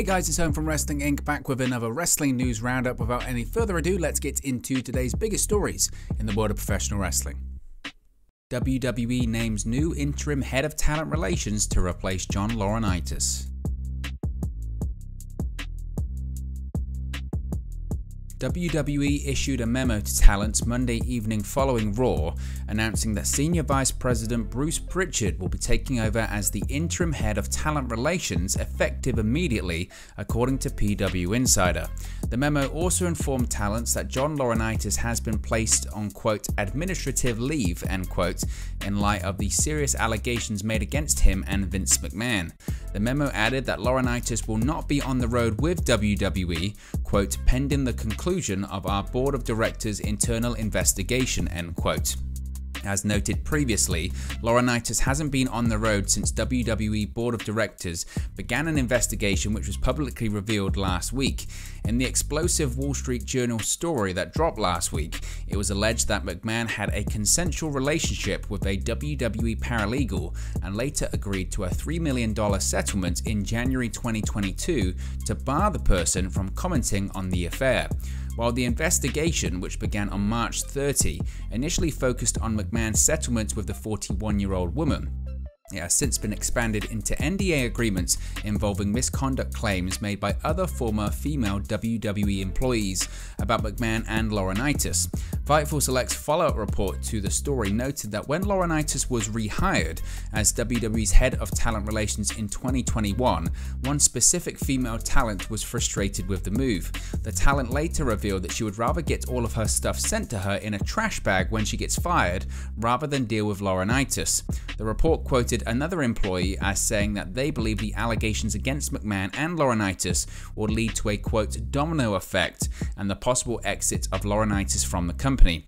Hey guys, it's Home from Wrestling Inc. back with another wrestling news roundup. Without any further ado, let's get into today's biggest stories in the world of professional wrestling. WWE names new interim head of talent relations to replace John Laurinaitis. WWE issued a memo to talents Monday evening following Raw, announcing that Senior Vice President Bruce Prichard will be taking over as the interim head of talent relations effective immediately, according to PW Insider. The memo also informed talents that John Laurinaitis has been placed on quote administrative leave end quote in light of the serious allegations made against him and Vince McMahon. The memo added that Laurinaitis will not be on the road with WWE, quote, pending the conclusion of our board of directors internal investigation, end quote. As noted previously, Laurinaitis hasn't been on the road since WWE Board of Directors began an investigation which was publicly revealed last week. In the explosive Wall Street Journal story that dropped last week, it was alleged that McMahon had a consensual relationship with a WWE paralegal and later agreed to a $3 million settlement in January 2022 to bar the person from commenting on the affair. While the investigation, which began on March 30, initially focused on McMahon's settlement with the 41-year-old woman, it has since been expanded into NDA agreements involving misconduct claims made by other former female WWE employees about McMahon and Laurinaitis. Fightful Select's follow-up report to the story noted that when Laurinaitis was rehired as WWE's head of talent relations in 2021, one specific female talent was frustrated with the move. The talent later revealed that she would rather get all of her stuff sent to her in a trash bag when she gets fired rather than deal with Laurinaitis. The report quoted another employee as saying that they believe the allegations against McMahon and Laurinaitis would lead to a quote domino effect and the possible exit of Laurinaitis from the company.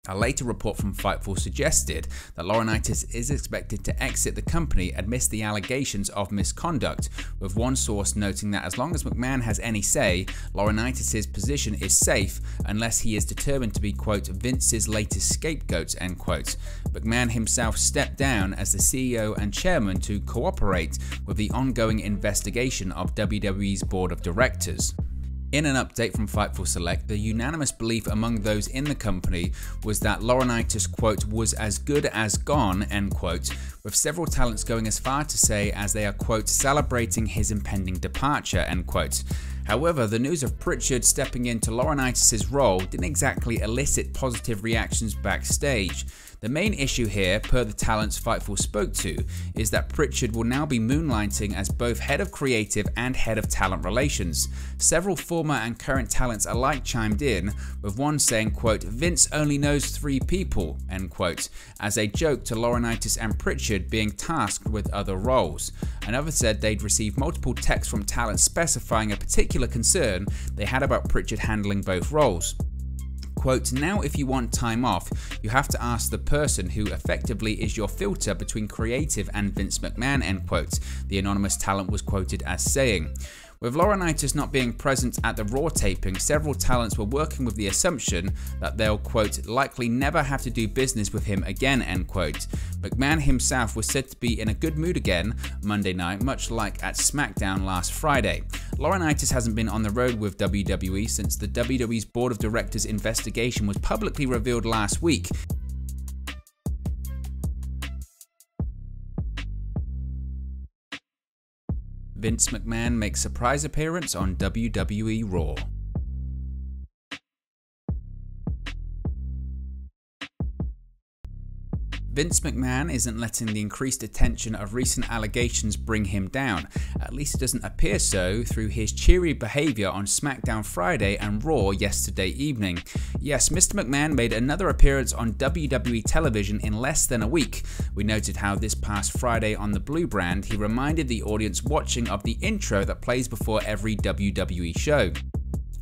A later report from Fightful suggested that Laurinaitis is expected to exit the company amidst the allegations of misconduct, with one source noting that as long as McMahon has any say, Laurinaitis' position is safe unless he is determined to be quote Vince's latest scapegoat end quote. McMahon himself stepped down as the CEO and chairman to cooperate with the ongoing investigation of WWE's board of directors. In an update from Fightful Select, the unanimous belief among those in the company was that Laurinaitis, quote, was as good as gone, end quote, with several talents going as far to say as they are, quote, celebrating his impending departure, end quote. However, the news of Prichard stepping into Laurinaitis' role didn't exactly elicit positive reactions backstage. The main issue here, per the talents Fightful spoke to, is that Prichard will now be moonlighting as both head of creative and head of talent relations. Several former and current talents alike chimed in, with one saying, quote, Vince only knows 3 people, end quote, as a joke to Laurinaitis and Prichard being tasked with other roles. Another said they'd received multiple texts from talent specifying a particular concern they had about Prichard handling both roles. Quote, now if you want time off, you have to ask the person who effectively is your filter between creative and Vince McMahon, end quote, the anonymous talent was quoted as saying. With Laurinaitis not being present at the Raw taping, several talents were working with the assumption that they'll, quote, likely never have to do business with him again, end quote. McMahon himself was said to be in a good mood again Monday night, much like at SmackDown last Friday. Laurinaitis hasn't been on the road with WWE since the WWE's Board of Directors investigation was publicly revealed last week. Vince McMahon makes surprise appearance on WWE Raw. Vince McMahon isn't letting the increased attention of recent allegations bring him down. At least it doesn't appear so through his cheery behaviour on SmackDown Friday and Raw yesterday evening. Yes, Mr. McMahon made another appearance on WWE television in less than a week. We noted how this past Friday on the Blue brand, he reminded the audience watching of the intro that plays before every WWE show.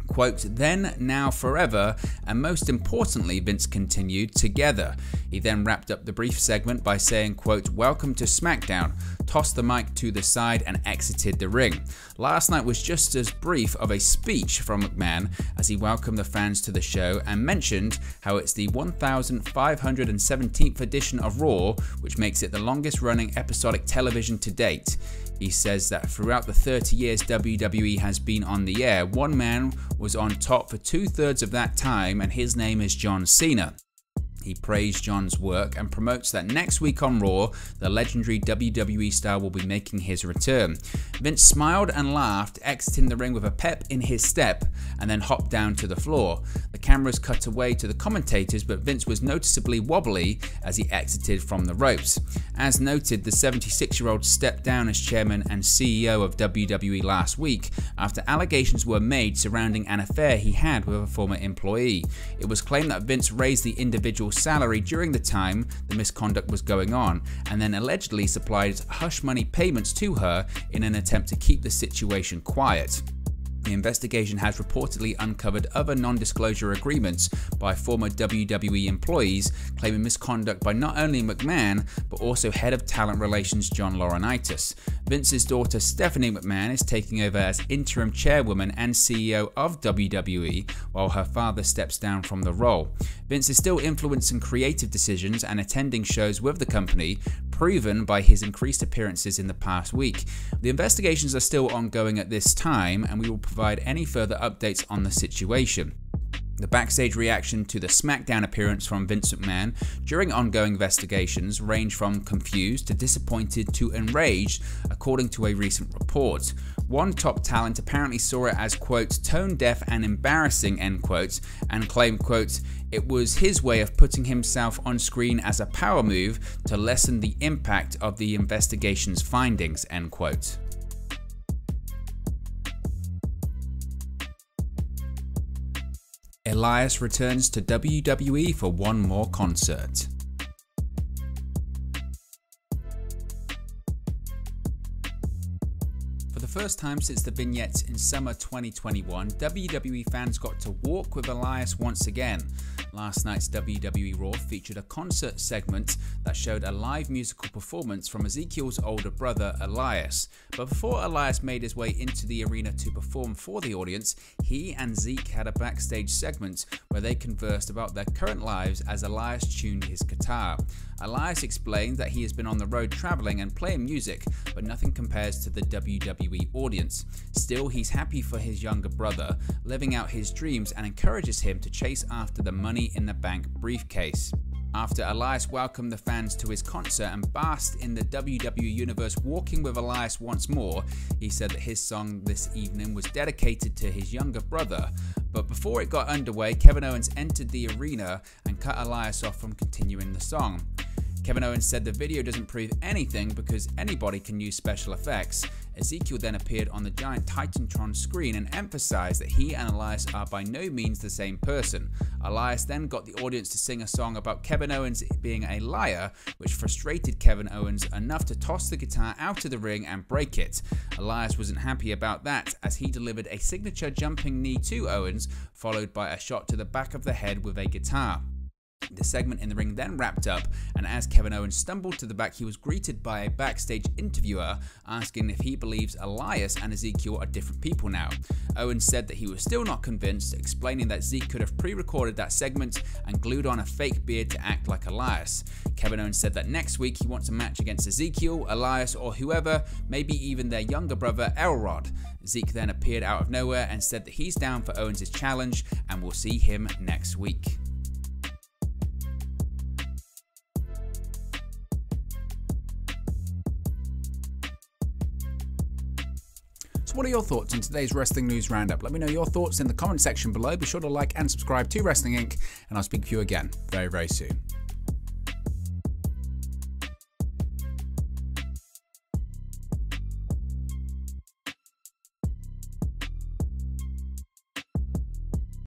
Quote, then, now, forever, and most importantly, Vince continued, together. He then wrapped up the brief segment by saying, quote, welcome to SmackDown. tossed the mic to the side and exited the ring. Last night was just as brief of a speech from McMahon as he welcomed the fans to the show and mentioned how it's the 1517th edition of Raw, which makes it the longest running episodic television to date. He says that throughout the 30 years WWE has been on the air, one man was on top for 2/3 of that time, and his name is John Cena. He praised John's work and promotes that next week on Raw, the legendary WWE star will be making his return. Vince smiled and laughed, exiting the ring with a pep in his step, and then hopped down to the floor. The cameras cut away to the commentators, but Vince was noticeably wobbly as he exited from the ropes. As noted, the 76-year-old stepped down as chairman and CEO of WWE last week after allegations were made surrounding an affair he had with a former employee. It was claimed that Vince raised the individual's salary during the time the misconduct was going on, and then allegedly supplied hush money payments to her in an attempt to keep the situation quiet. The investigation has reportedly uncovered other non-disclosure agreements by former WWE employees claiming misconduct by not only McMahon, but also head of talent relations John Laurinaitis. Vince's daughter Stephanie McMahon is taking over as interim chairwoman and CEO of WWE, while her father steps down from the role. Vince is still influencing creative decisions and attending shows with the company, proven by his increased appearances in the past week. The investigations are still ongoing at this time, and we will provide any further updates on the situation. The backstage reaction to the SmackDown appearance from Vince McMahon during ongoing investigations range from confused to disappointed to enraged, according to a recent report. One top talent apparently saw it as, quote, tone deaf and embarrassing, end quote, and claimed, quote, it was his way of putting himself on screen as a power move to lessen the impact of the investigation's findings, end quote. Elias returns to WWE for one more concert. For the first time since the vignettes in summer 2021, WWE fans got to walk with Elias once again. Last night's WWE Raw featured a concert segment that showed a live musical performance from Ezekiel's older brother, Elias. But before Elias made his way into the arena to perform for the audience, he and Zeke had a backstage segment where they conversed about their current lives as Elias tuned his guitar. Elias explained that he has been on the road traveling and playing music, but nothing compares to the WWE audience. Still, he's happy for his younger brother, living out his dreams, and encourages him to chase after the money in the bank briefcase. After Elias welcomed the fans to his concert and basked in the WWE Universe walking with Elias once more, he said that his song this evening was dedicated to his younger brother. But before it got underway, Kevin Owens entered the arena and cut Elias off from continuing the song. Kevin Owens said the video doesn't prove anything because anybody can use special effects. Ezekiel then appeared on the giant Titantron screen and emphasized that he and Elias are by no means the same person. Elias then got the audience to sing a song about Kevin Owens being a liar, which frustrated Kevin Owens enough to toss the guitar out of the ring and break it. Elias wasn't happy about that, as he delivered a signature jumping knee to Owens, followed by a shot to the back of the head with a guitar. The segment in the ring then wrapped up, and as Kevin Owens stumbled to the back, he was greeted by a backstage interviewer asking if he believes Elias and Ezekiel are different people now. Owens said that he was still not convinced, explaining that Zeke could have pre-recorded that segment and glued on a fake beard to act like Elias. Kevin Owens said that next week he wants a match against Ezekiel, Elias, or whoever, maybe even their younger brother Elrod. Zeke then appeared out of nowhere and said that he's down for Owens' challenge and we'll see him next week. So what are your thoughts on today's Wrestling News Roundup? Let me know your thoughts in the comment section below. Be sure to like and subscribe to Wrestling Inc. and I'll speak to you again very, very soon.